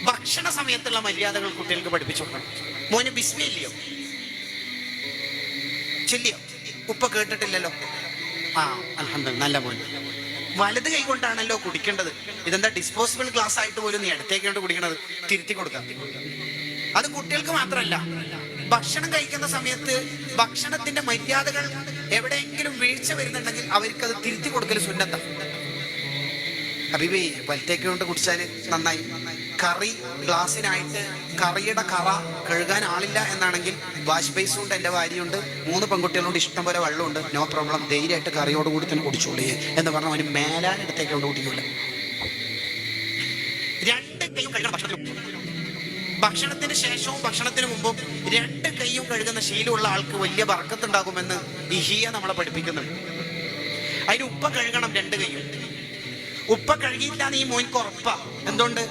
ഭക്ഷണ സമയത്തുള്ള മര്യാദകൾ കുട്ടികൾക്ക് പഠിപ്പിച്ചു കൊടുക്കണം. മോന് ബിസ്മില്ലയോ ചൊല്ലിയോ? ഉപ്പ കേട്ടിട്ടില്ലല്ലോ. ആ അൽഹംദുലില്ലാ, നല്ല മോൻ. വലത് കൈ കൊണ്ടാണല്ലോ കുടിക്കേണ്ടത്. ഇതെന്താ ഡിസ്പോസിബിൾ ഗ്ലാസ് ആയിട്ട് പോലും നീ ഇടത്തേക്കൊണ്ട് കുടിക്കണത്? തിരുത്തി കൊടുക്കാം. അത് കുട്ടികൾക്ക് മാത്രമല്ല, ഭക്ഷണം കഴിക്കുന്ന സമയത്ത് ഭക്ഷണത്തിന്റെ മര്യാദകൾ എവിടെയെങ്കിലും വീഴ്ച വരുന്നുണ്ടെങ്കിൽ അവർക്കത് തിരുത്തി കൊടുക്കൽ സുന്നത്ത. ഹബീബി വലത്തേക്ക് കൊണ്ട് കുടിച്ചാൽ നന്നായി. കറി ഗ്ലാസ്സിനായിട്ട് കറിയുടെ കറ കഴുകാൻ ആളില്ല എന്നാണെങ്കിൽ വാഷ് ബേസും ഉണ്ട്, എൻ്റെ ഭാര്യയുണ്ട്, 3 പെൺകുട്ടികളോട് ഇഷ്ടം പോലെ വെള്ളമുണ്ട്, നോ പ്രോബ്ലം, ധൈര്യമായിട്ട് കറിയോട് കൂടി തന്നെ കുടിച്ചോളൂ എന്ന് പറഞ്ഞാൽ അവന് മേലാനെടുത്തേക്ക് കൊണ്ട് കുടിക്കൂല. 2 കൈയും കഴുകണം. ഭക്ഷണത്തിന് ശേഷവും ഭക്ഷണത്തിന് മുമ്പും 2 കൈയും കഴുകുന്ന ശീലമുള്ള ആൾക്ക് വലിയ ബർക്കത്തുണ്ടാകുമെന്ന് ഇഹിയ നമ്മളെ പഠിപ്പിക്കുന്നുണ്ട്. അതിന് ഉപ്പ കഴുകണം 2 കൈയും. ഉപ്പ കഴുകിയില്ല നീ മോൻക്ക് ഉറപ്പാ. എന്തുകൊണ്ട്?